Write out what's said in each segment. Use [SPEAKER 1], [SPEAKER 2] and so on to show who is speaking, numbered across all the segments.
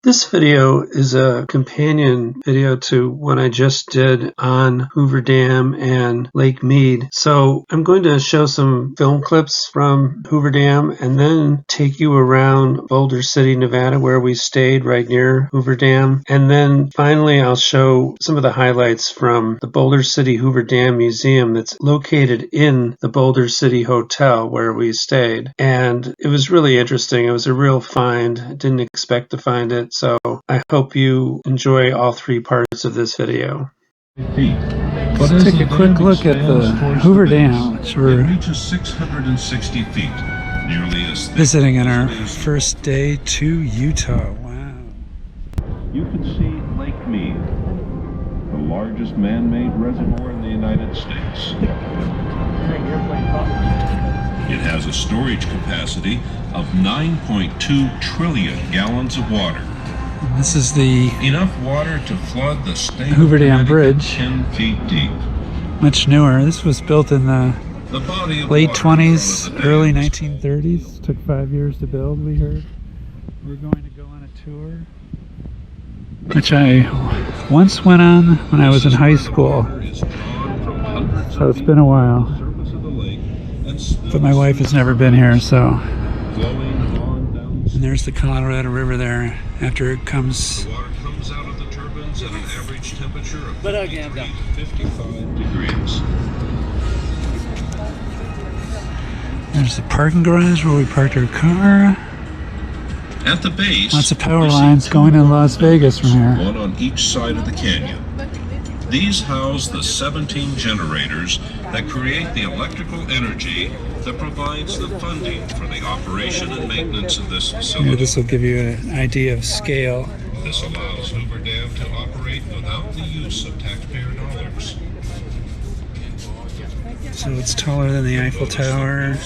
[SPEAKER 1] This video is a companion video to one I just did on Hoover Dam and Lake Mead. So I'm going to show some film clips from Hoover Dam and then take you around Boulder City, Nevada, where we stayed right near Hoover Dam. And then finally I'll show some of the highlights from the Boulder City Hoover Dam Museum that's located in the Boulder City Hotel where we stayed. And it was really interesting. It was a real find. I didn't expect to find it. So I hope you enjoy all three parts of this video.
[SPEAKER 2] Let's take a quick look at the Hoover Dam, which we're
[SPEAKER 3] 660 feet, nearly as
[SPEAKER 2] visiting on our first day to Utah. Wow.
[SPEAKER 3] You can see Lake Mead, the largest man-made reservoir in the United States. It has a storage capacity of 9.2 trillion gallons of water.
[SPEAKER 2] This is the
[SPEAKER 3] Enough water to flood the state
[SPEAKER 2] Hoover Dam Bridge.
[SPEAKER 3] 10 feet deep.
[SPEAKER 2] Much newer. This was built in the
[SPEAKER 3] Body of
[SPEAKER 2] late
[SPEAKER 3] water
[SPEAKER 2] 20s, early 1930s. Took 5 years to build, we heard. We're going to go on a tour, which I once went on when I was in high school. So it's been a while. But my wife has never been here, so. And there's the Colorado River there. After it comes.
[SPEAKER 3] The water comes out of the turbines at an average temperature of 55 degrees.
[SPEAKER 2] There's the parking garage where we parked our car.
[SPEAKER 3] At the base,
[SPEAKER 2] lots of power lines going to Las Vegas from here.
[SPEAKER 3] One on each side of the canyon. These house the 17 generators that create the electrical energy that provides the funding for the operation and maintenance of this facility.
[SPEAKER 2] This will give you an idea of scale.
[SPEAKER 3] This allows Hoover Dam to operate without the use of taxpayer dollars.
[SPEAKER 2] So it's taller than the Eiffel Tower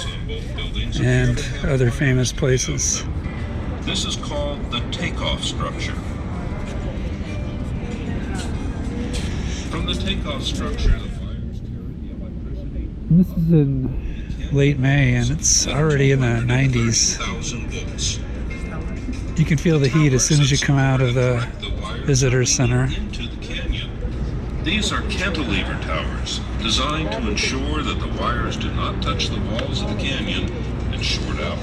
[SPEAKER 2] and other famous places.
[SPEAKER 3] This is called the takeoff structure. From the takeoff structure, the wires carry the electricity.
[SPEAKER 2] This is in late May and it's already in the 90s. You can feel the heat as soon as you come out of the visitor center.
[SPEAKER 3] Into the canyon. These are cantilever towers designed to ensure that the wires do not touch the walls of the canyon and short out.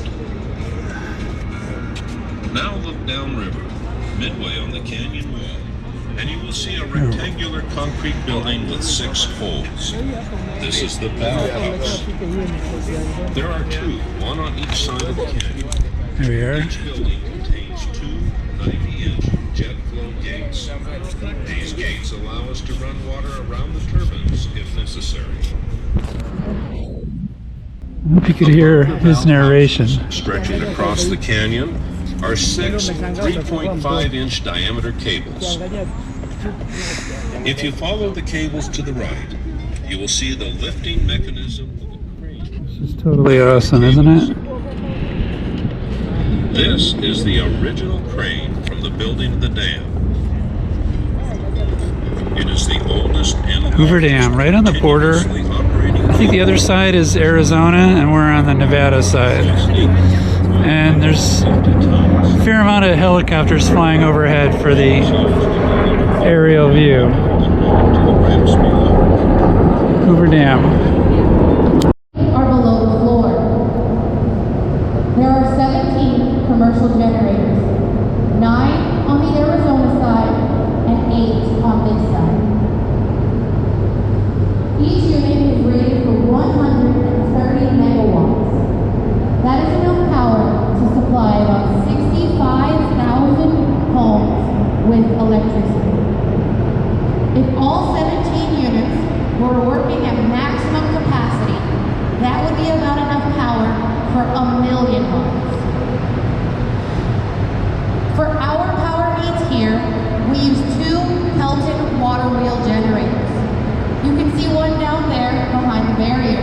[SPEAKER 3] Now look downriver, midway on the canyon wall, and you will see a rectangular concrete building with 6 holes. This is the bow house. There are 2, one on each side of the canyon.
[SPEAKER 2] There we are.
[SPEAKER 3] Each building contains 2 90-inch jet flow gates. These gates allow us to run water around the turbines if necessary.
[SPEAKER 2] I hope you could hear his narration.
[SPEAKER 3] Stretching across the canyon are 6 3.5-inch diameter cables. If you follow the cables to the right, you will see the lifting mechanism of the crane.
[SPEAKER 2] This is totally awesome, isn't it?
[SPEAKER 3] This is the original crane from the building of the dam. It is the oldest and
[SPEAKER 2] Hoover Dam, right on the border. I think the other side is Arizona and we're on the Nevada side. And there's a fair amount of helicopters flying overhead for the aerial view. Hoover Dam.
[SPEAKER 4] Are below the floor. There are 17 commercial generators, 9 on the Arizona side and 8 on this side. Each unit is rated for 130 megawatts. That is enough power to supply about 65,000 homes with electricity. If all 17 units were working at maximum capacity, that would be about enough power for 1 million homes. For our power needs here, we use 2 Pelton water wheel generators. You can see one down there behind the barrier.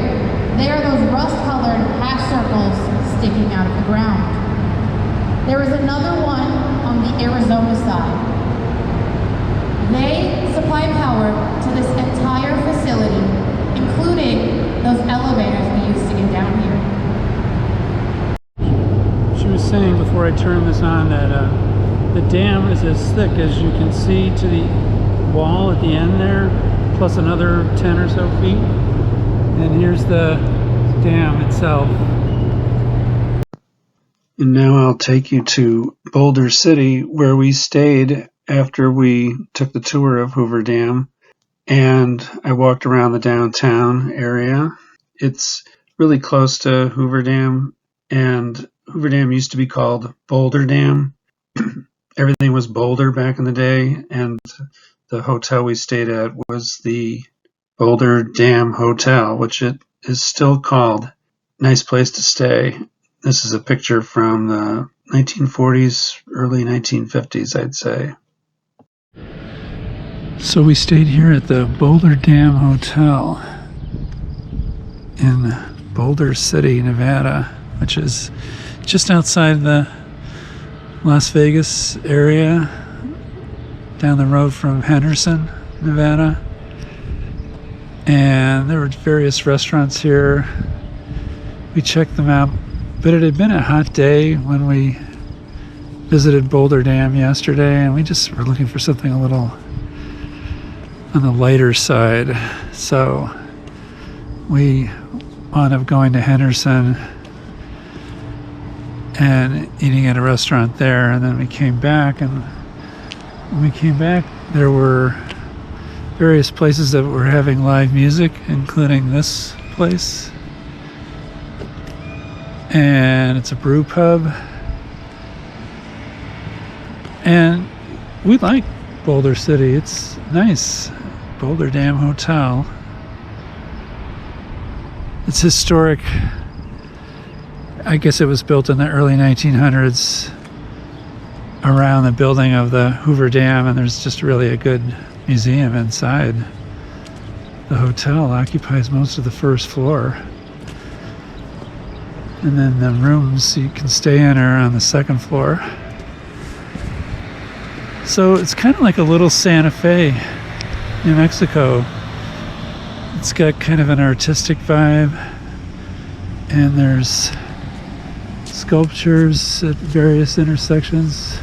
[SPEAKER 4] They are those rust-colored half circles sticking out of the ground. There is another one on the Arizona side. They supply power to this entire facility, including those elevators we used to get down here.
[SPEAKER 2] She was saying before I turned this on that The dam is as thick as you can see to the wall at the end there, plus another 10 or so feet. And here's the dam itself.
[SPEAKER 1] And now I'll take you to Boulder City, where we stayed after we took the tour of Hoover Dam. And I walked around the downtown area. It's really close to Hoover Dam, and Hoover Dam used to be called Boulder Dam. Everything was Boulder back in the day, and the hotel we stayed at was the Boulder Dam Hotel, which it is still called. Nice place to stay. This is a picture from the 1940s, early 1950s, I'd say.
[SPEAKER 2] So we stayed here at the Boulder Dam Hotel in Boulder City, Nevada, which is just outside the Las Vegas area, down the road from Henderson, Nevada. And there were various restaurants here. We checked them out, but it had been a hot day when we visited Boulder Dam yesterday, and we just were looking for something a little on the lighter side. So we wound up going to Henderson and eating at a restaurant there, and then we came back, and when we came back there were various places that were having live music, including this place, and it's a brew pub. And we like Boulder City. It's nice. Boulder Dam Hotel. It's historic. I guess it was built in the early 1900s around the building of the Hoover Dam, and there's just really a good museum inside. The hotel occupies most of the first floor, and then the rooms you can stay in are on the second floor. So it's kind of like a little Santa Fe, New Mexico. It's got kind of an artistic vibe, and there's sculptures at various intersections.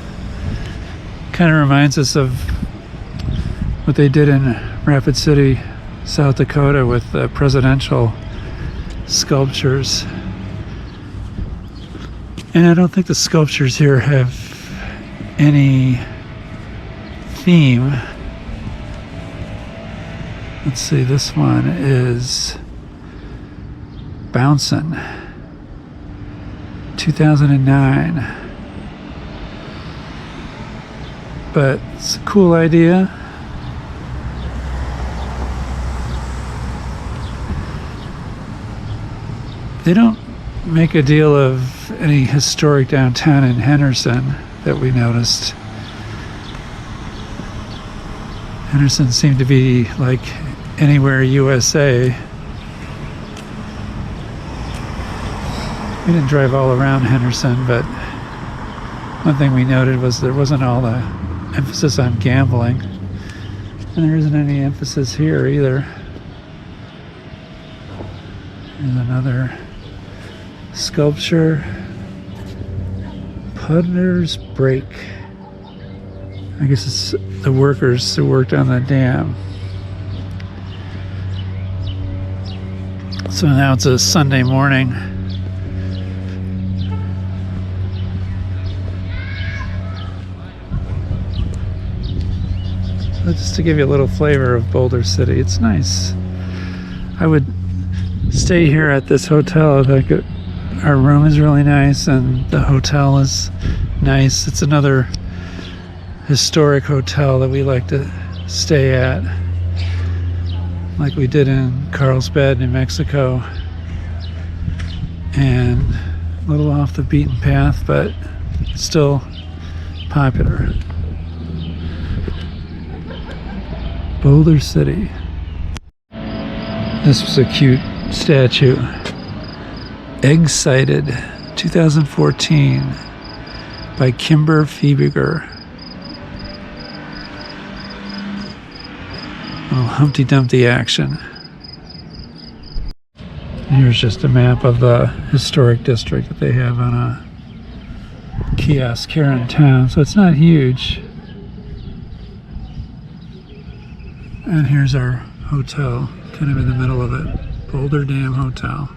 [SPEAKER 2] Kind of reminds us of what they did in Rapid City, South Dakota, with the presidential sculptures. And I don't think the sculptures here have any theme. Let's see, this one is Bouncin', 2009. But it's a cool idea. They don't make a deal of any historic downtown in Henderson that we noticed. Henderson seemed to be like anywhere USA. We didn't drive all around Henderson, but one thing we noted was there wasn't all the emphasis on gambling, and there isn't any emphasis here either. There's another sculpture, Putner's Break. I guess it's the workers who worked on the dam. So now it's a Sunday morning. So just to give you a little flavor of Boulder City, it's nice. I would stay here at this hotel. I think our room is really nice, and the hotel is nice. It's another historic hotel that we like to stay at, like we did in Carlsbad, New Mexico, and a little off the beaten path, but still popular. Boulder City. This was a cute statue. Egg-Sighted, 2014, by Kimber Fiebiger. Little Humpty Dumpty action. Here's just a map of the historic district that they have on a kiosk here in town, so it's not huge. And here's our hotel, kind of in the middle of it. Boulder Dam Hotel.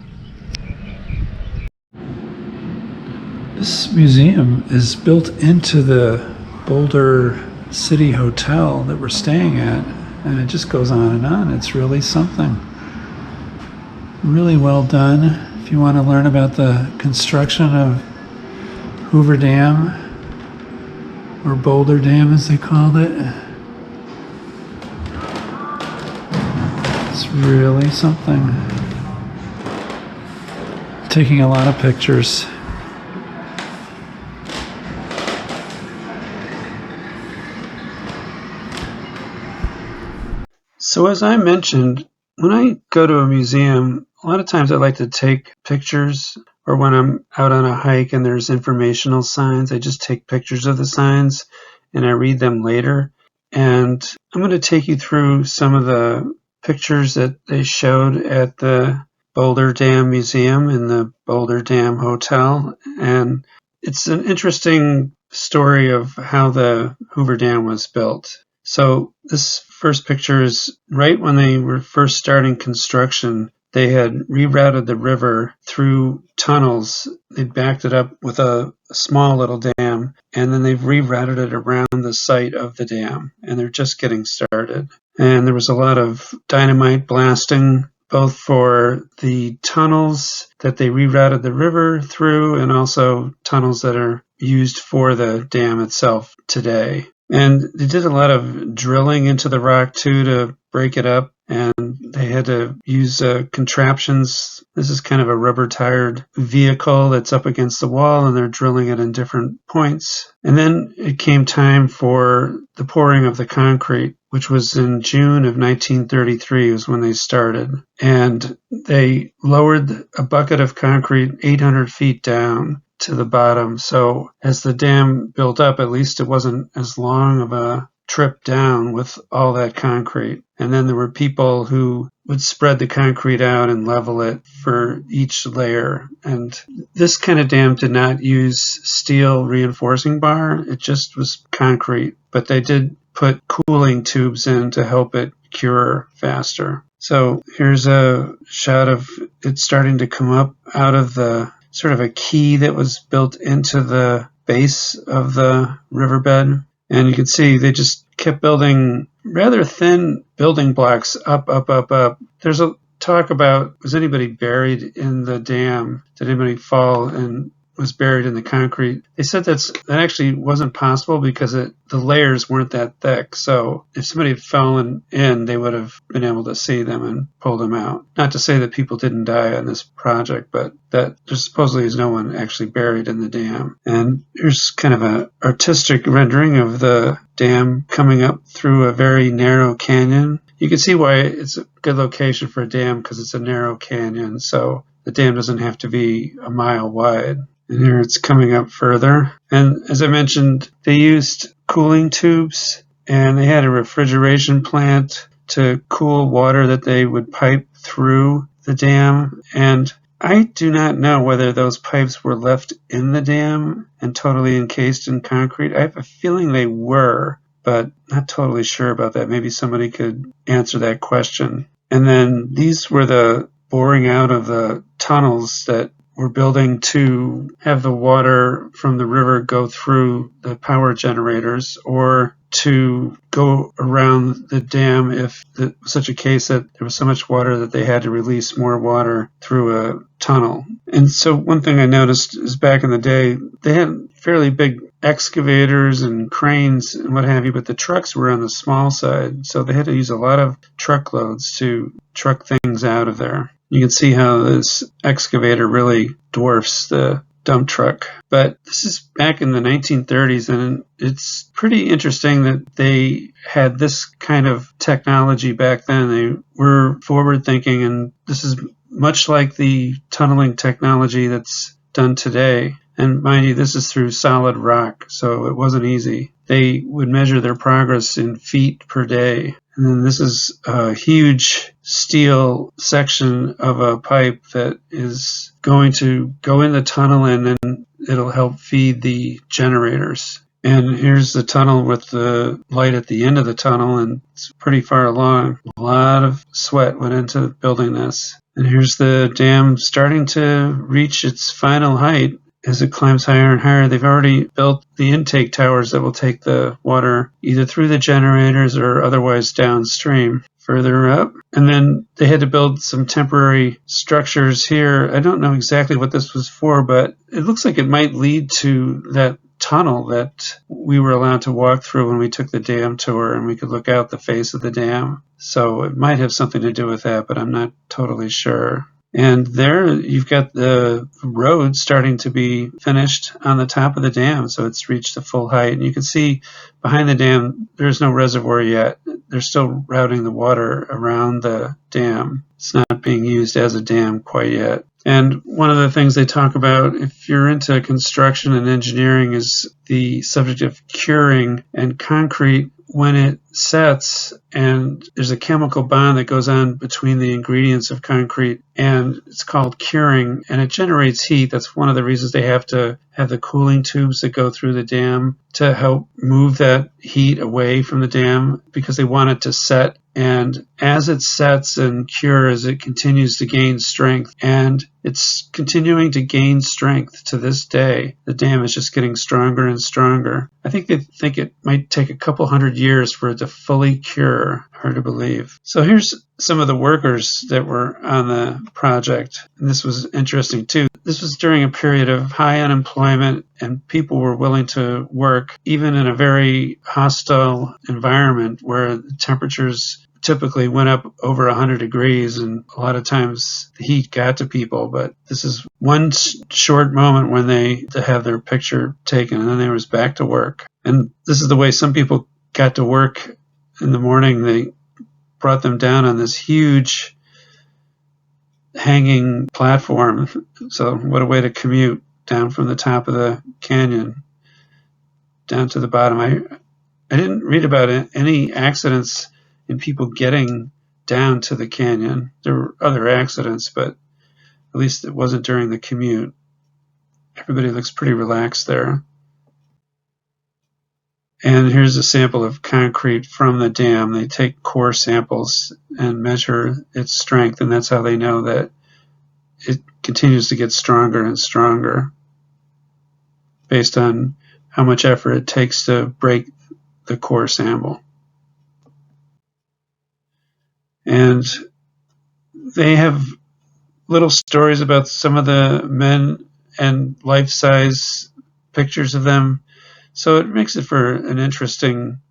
[SPEAKER 2] This museum is built into the Boulder City Hotel that we're staying at, and it just goes on and on. It's really something. Really well done. If you want to learn about the construction of Hoover Dam, or Boulder Dam as they called it, it's really something. Taking a lot of pictures.
[SPEAKER 1] So as I mentioned, when I go to a museum, a lot of times I like to take pictures, or when I'm out on a hike and there's informational signs, I just take pictures of the signs and I read them later. And I'm going to take you through some of the pictures that they showed at the Boulder Dam Museum in the Boulder Dam Hotel. And it's an interesting story of how the Hoover Dam was built. So this first picture is right when they were first starting construction. They had rerouted the river through tunnels. They backed it up with a small little dam, and then they've rerouted it around the site of the dam, and they're just getting started. And there was a lot of dynamite blasting, both for the tunnels that they rerouted the river through and also tunnels that are used for the dam itself today. And they did a lot of drilling into the rock too to break it up, and they had to use contraptions. This is kind of a rubber-tired vehicle that's up against the wall, and they're drilling it in different points. And then it came time for the pouring of the concrete, which was in June of 1933 was when they started. And they lowered a bucket of concrete 800 feet down to the bottom. So as the dam built up, at least it wasn't as long of a trip down with all that concrete. And then there were people who would spread the concrete out and level it for each layer. And this kind of dam did not use steel reinforcing bar. It just was concrete. But they did put cooling tubes in to help it cure faster. So here's a shot of it starting to come up out of the sort of a key that was built into the base of the riverbed. And you can see they just kept building rather thin building blocks up. There's a talk about, was anybody buried in the dam? Did anybody fall and was buried in the concrete? They said that actually wasn't possible because the layers weren't that thick. So if somebody had fallen in, they would have been able to see them and pull them out. Not to say that people didn't die on this project, but that there supposedly is no one actually buried in the dam. And here's kind of an artistic rendering of the dam coming up through a very narrow canyon. You can see why it's a good location for a dam, because it's a narrow canyon. So the dam doesn't have to be a mile wide. And here it's coming up further. And as I mentioned, they used cooling tubes, and they had a refrigeration plant to cool water that they would pipe through the dam. And I do not know whether those pipes were left in the dam and totally encased in concrete. I have a feeling they were, but not totally sure about that. Maybe somebody could answer that question. And then these were the boring out of the tunnels that we're building to have the water from the river go through the power generators, or to go around the dam if it was such a case that there was so much water that they had to release more water through a tunnel. And so one thing I noticed is back in the day, they had fairly big excavators and cranes and what have you, but the trucks were on the small side. So they had to use a lot of truckloads to truck things out of there. You can see how this excavator really dwarfs the dump truck. But this is back in the 1930s, and it's pretty interesting that they had this kind of technology back then. They were forward thinking, and this is much like the tunneling technology that's done today. And mind you, this is through solid rock, so it wasn't easy. They would measure their progress in feet per day. And then this is a huge steel section of a pipe that is going to go in the tunnel and then it'll help feed the generators. And here's the tunnel with the light at the end of the tunnel, and it's pretty far along. A lot of sweat went into building this. And here's the dam starting to reach its final height. As it climbs higher and higher, they've already built the intake towers that will take the water either through the generators or otherwise downstream further up. And then they had to build some temporary structures here. I don't know exactly what this was for, but it looks like it might lead to that tunnel that we were allowed to walk through when we took the dam tour, and we could look out the face of the dam. So it might have something to do with that, but I'm not totally sure. And there you've got the road starting to be finished on the top of the dam, so it's reached the full height. And you can see behind the dam, there's no reservoir yet. They're still routing the water around the dam. It's not being used as a dam quite yet. And one of the things they talk about, if you're into construction and engineering, is the subject of curing. And concrete, when it sets, and there's a chemical bond that goes on between the ingredients of concrete, and it's called curing, and it generates heat. That's one of the reasons they have to have the cooling tubes that go through the dam to help move that heat away from the dam, because they want it to set. And as it sets and cures, it continues to gain strength, and it's continuing to gain strength to this day. The dam is just getting stronger and stronger. I think they think it might take a couple hundred years for it to fully cure. Hard to believe. So here's some of the workers that were on the project. And this was interesting too. This was during a period of high unemployment, and people were willing to work even in a very hostile environment where the temperatures typically went up over 100 degrees, and a lot of times the heat got to people. But this is one short moment when they have their picture taken, and then they was back to work. And this is the way some people got to work in the morning. They brought them down on this huge hanging platform. So what a way to commute down from the top of the canyon down to the bottom. I didn't read about any accidents in people getting down to the canyon. There were other accidents, but at least it wasn't during the commute. Everybody looks pretty relaxed there. And here's a sample of concrete from the dam. They take core samples and measure its strength, and that's how they know that it continues to get stronger and stronger based on how much effort it takes to break the core sample. And they have little stories about some of the men and life-size pictures of them. So it makes it for an interesting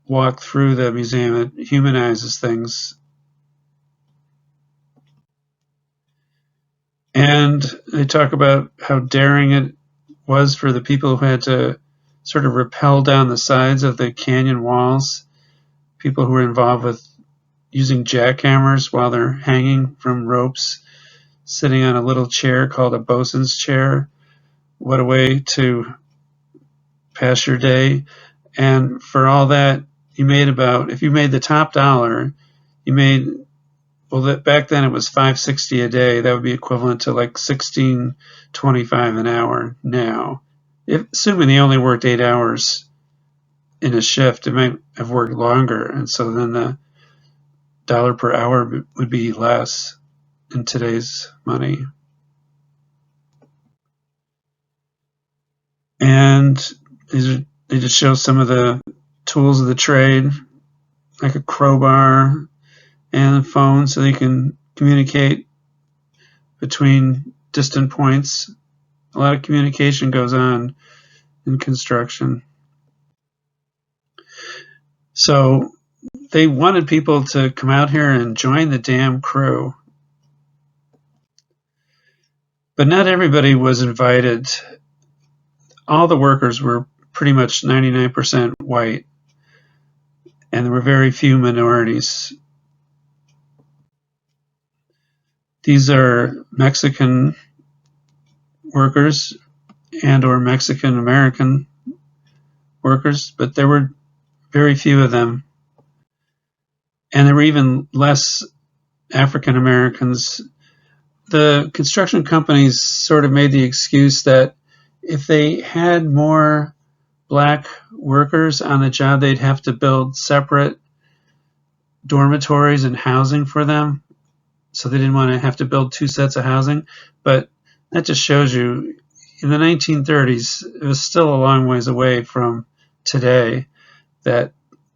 [SPEAKER 1] walk through the museum. It humanizes things. And they talk about how daring it was for the people who had to sort of rappel down the sides of the canyon walls, people who were involved with using jackhammers while they're hanging from ropes, sitting on a little chair called a bosun's chair. What a way to pass your day. And for all that, if you made the top dollar, you made, well, back then it was $5.60 a day. That would be equivalent to like $16.25 an hour now. Assuming they only worked 8 hours in a shift, it might have worked longer, and so then the dollar per hour would be less in today's money. And they just show some of the tools of the trade, like a crowbar and a phone, so they can communicate between distant points. A lot of communication goes on in construction. So they wanted people to come out here and join the dam crew. But not everybody was invited. All the workers were pretty much 99% white, and there were very few minorities. These are Mexican workers and or Mexican American workers, but there were very few of them. And there were even less African Americans the construction companies sort of made the excuse that if they had more black workers on the job, they'd have to build separate dormitories and housing for them. So they didn't want to have to build two sets of housing. But that just shows you, in the 1930s, it was still a long ways away from today, that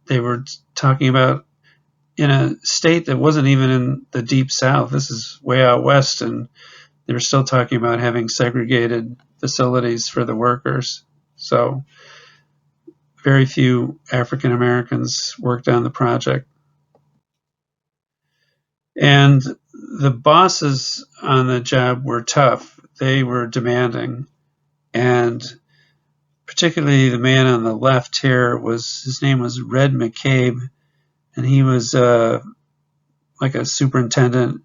[SPEAKER 1] they were talking about in a state that wasn't even in the deep south. This is way out west, and they were still talking about having segregated facilities for the workers. So very few African Americans worked on the project. And the bosses on the job were tough. They were demanding. And particularly the man on the left here, his name was Red McCabe, and he was like a superintendent.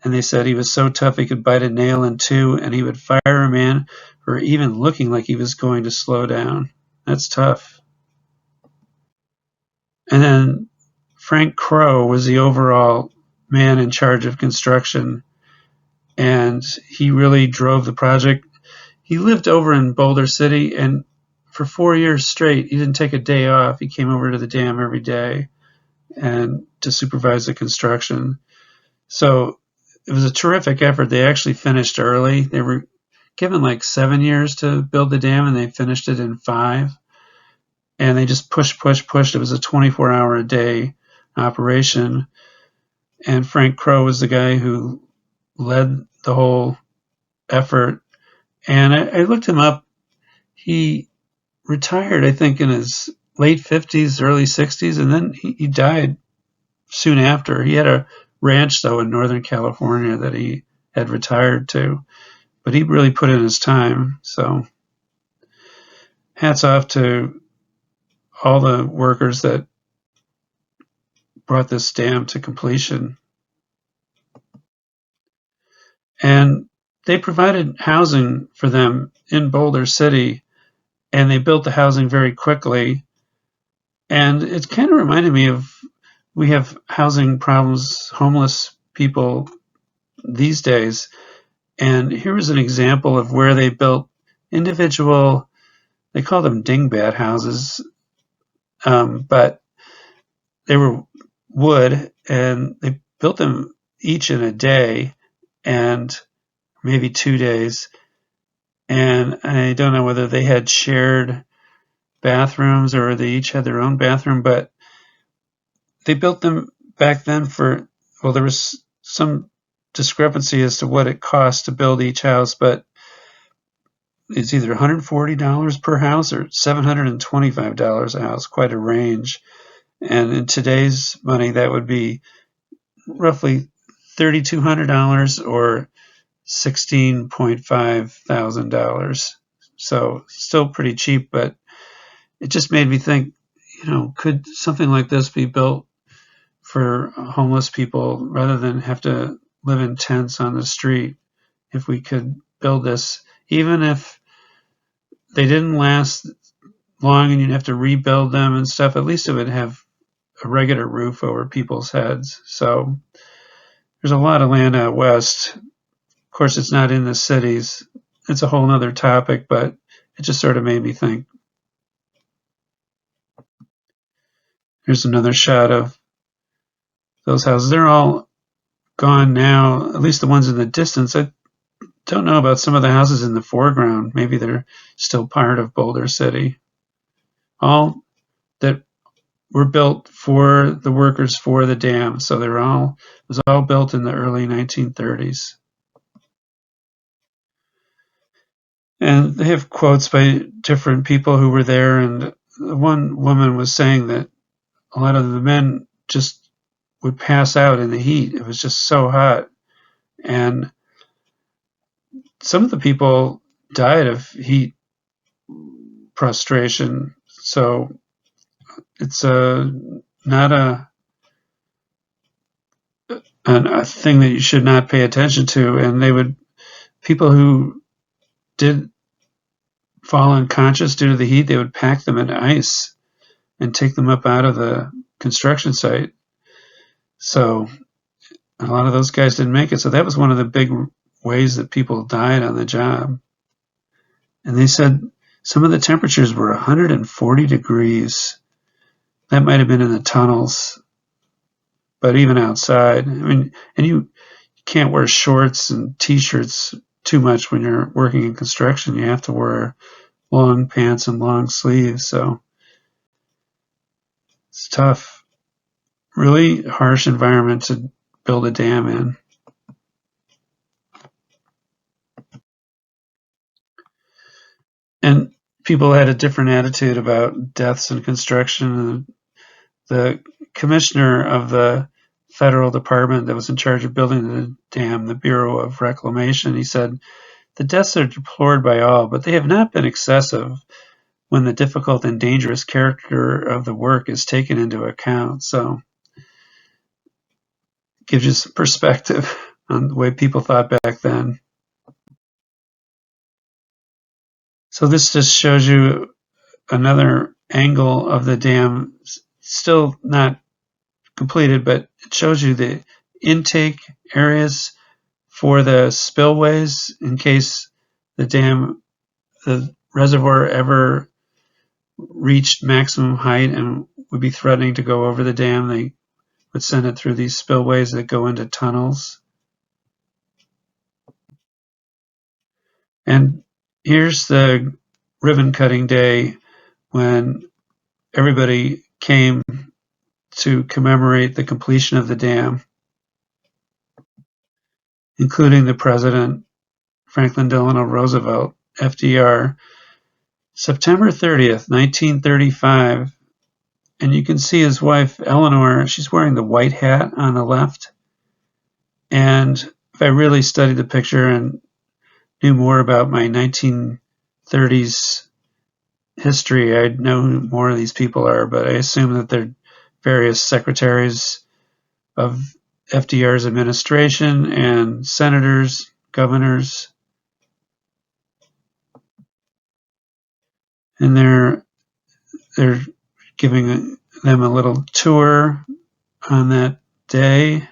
[SPEAKER 1] And they said he was so tough he could bite a nail in two, and he would fire a man for even looking like he was going to slow down. That's tough. And then Frank Crow was the overall man in charge of construction, and he really drove the project. He lived over in Boulder City, and for 4 years straight, he didn't take a day off. He came over to the dam every day and to supervise the construction. So it was a terrific effort. They actually finished early. They were given like 7 years to build the dam, and they finished it in 5. And they just pushed. It was a 24-hour-a-day operation. And Frank Crow was the guy who led the whole effort. And I looked him up. He retired, I think, in his late 50s, early 60s, and then he died soon after. He had a ranch, though, in Northern California that he had retired to. But he really put in his time. So hats off to all the workers that brought this dam to completion. And they provided housing for them in Boulder City, and they built the housing very quickly. And it kind of reminded me of, we have housing problems, homeless people these days. And here was an example of where they built individual, they call them dingbat houses, but they were wood, and they built them each in a day and maybe 2 days. And I don't know whether they had shared bathrooms or they each had their own bathroom, but they built them back then for, well, there was some discrepancy as to what it cost to build each house, but it's either $140 per house or $725 a house, quite a range. And in today's money, that would be roughly $3,200 or $16.5 thousand. So still pretty cheap, but it just made me think, could something like this be built for homeless people rather than have to live in tents on the street? If we could build this, even if they didn't last long and you'd have to rebuild them and stuff, at least it would have a regular roof over people's heads. So there's a lot of land out west. Of course, it's not in the cities. It's a whole other topic, but it just sort of made me think. Here's another shot of those houses. They're all gone now, at least the ones in the distance. I don't know about some of the houses in the foreground. Maybe they're still part of Boulder City. All that were built for the workers for the dam. So it was all built in the early 1930s. And they have quotes by different people who were there. And one woman was saying that a lot of the men just would pass out in the heat. It was just so hot. And some of the people died of heat prostration. So it's not a thing that you should not pay attention to. And people who did fall unconscious due to the heat, they would pack them in ice and take them up out of the construction site. So a lot of those guys didn't make it. So that was one of the big ways that people died on the job. And they said some of the temperatures were 140 degrees. That might have been in the tunnels, but even outside. I mean, and you can't wear shorts and t-shirts too much when you're working in construction. You have to wear long pants and long sleeves. So it's tough. Really harsh environment to build a dam in. And people had a different attitude about deaths in construction. The commissioner of the federal department that was in charge of building the dam, the Bureau of Reclamation, he said, the deaths are deplored by all, but they have not been excessive when the difficult and dangerous character of the work is taken into account. So it gives you some perspective on the way people thought back then. So this just shows you another angle of the dam, still not completed, but it shows you the intake areas for the spillways in case the reservoir ever reached maximum height and would be threatening to go over the dam. They would send it through these spillways that go into tunnels. And here's the ribbon cutting day when everybody came to commemorate the completion of the dam, including the president, Franklin Delano Roosevelt, FDR, September 30th, 1935. And you can see his wife, Eleanor, she's wearing the white hat on the left. And if I really studied the picture and knew more about my 1930s history, I'd know who more of these people are, but I assume that they're various secretaries of FDR's administration and senators, governors. And they're giving them a little tour on that day.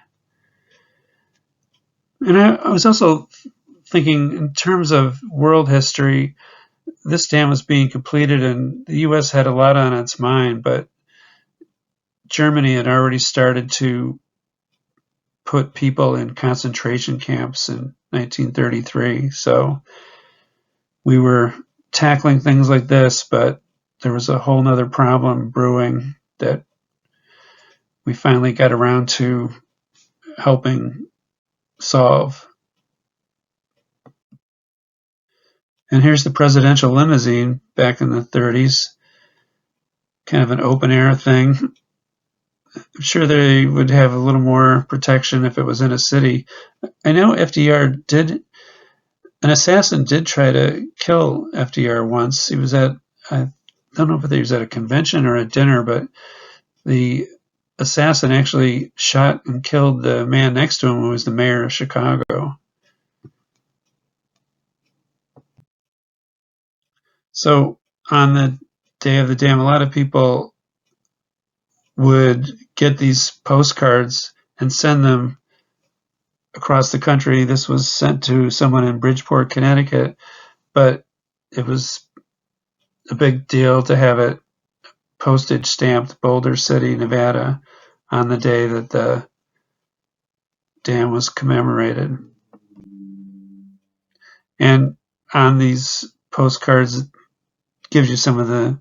[SPEAKER 1] And I was also thinking in terms of world history, this dam was being completed and the U.S. had a lot on its mind, but Germany had already started to put people in concentration camps in 1933. So we were tackling things like this, but there was a whole nother problem brewing that we finally got around to helping solve. And here's the presidential limousine back in the 30s, kind of an open air thing. I'm sure they would have a little more protection if it was in a city. I know an assassin did try to kill FDR once. He was I don't know if he was at a convention or a dinner, but the assassin actually shot and killed the man next to him, who was the mayor of Chicago. So on the day of the dam, a lot of people would get these postcards and send them across the country. This was sent to someone in Bridgeport, Connecticut, but it was a big deal to have it postage stamped Boulder City, Nevada, on the day that the dam was commemorated. And on these postcards, it gives you some of the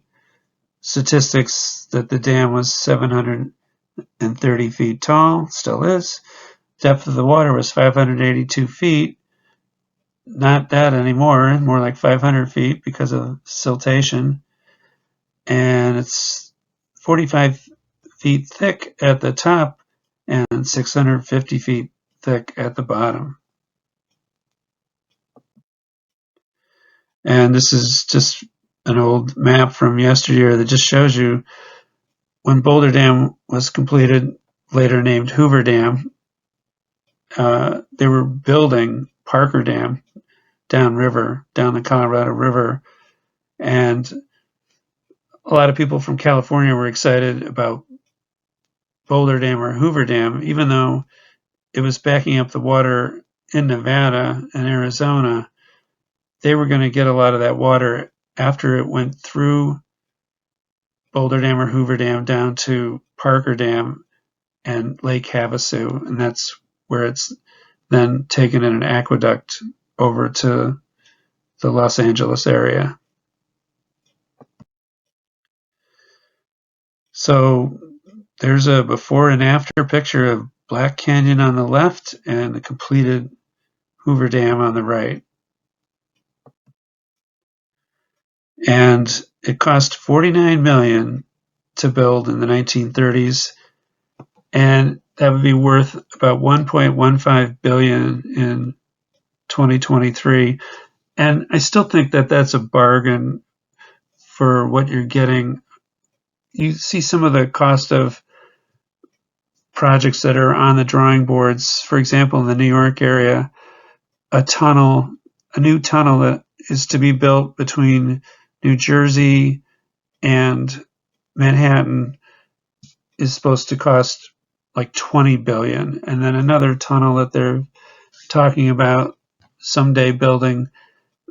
[SPEAKER 1] statistics that the dam was 730 feet tall, still is. Depth of the water was 582 feet. Not that anymore, more like 500 feet because of siltation. And it's 45 feet thick at the top and 650 feet thick at the bottom. And this is just an old map from yesteryear that just shows you when Boulder Dam was completed, later named Hoover Dam, they were building Parker Dam downriver, down the Colorado River. And a lot of people from California were excited about Boulder Dam or Hoover Dam, even though it was backing up the water in Nevada and Arizona, they were going to get a lot of that water after it went through Boulder Dam or Hoover Dam down to Parker Dam and Lake Havasu, and that's where it's then taken in an aqueduct over to the Los Angeles area. So there's a before and after picture of Black Canyon on the left and the completed Hoover Dam on the right. And it cost $49 million to build in the 1930s, and that would be worth about $1.15 billion in 2023. And I still think that that's a bargain for what you're getting. You see some of the cost of projects that are on the drawing boards. For example, in the New York area, a new tunnel that is to be built between New Jersey and Manhattan is supposed to cost like $20 billion. And then another tunnel that they're talking about someday building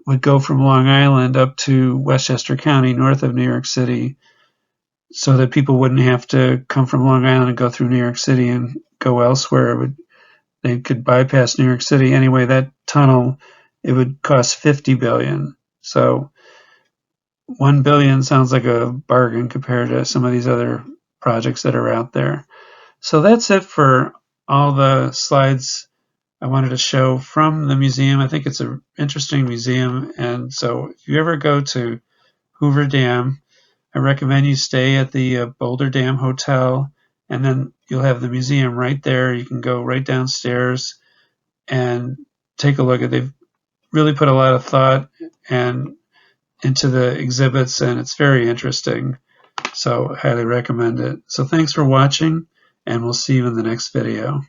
[SPEAKER 1] would go from Long Island up to Westchester County, north of New York City, so that people wouldn't have to come from Long Island and go through New York City and go elsewhere. They could bypass New York City. Anyway, that tunnel, it would cost $50 billion. So $1 billion sounds like a bargain compared to some of these other projects that are out there. So that's it for all the slides I wanted to show from the museum. I think it's an interesting museum, and so if you ever go to Hoover Dam, I recommend you stay at the Boulder Dam Hotel, and then you'll have the museum right there. You can go right downstairs and take a look at. They've really put a lot of thought and into the exhibits, and it's very interesting. So I highly recommend it. So thanks for watching, and we'll see you in the next video.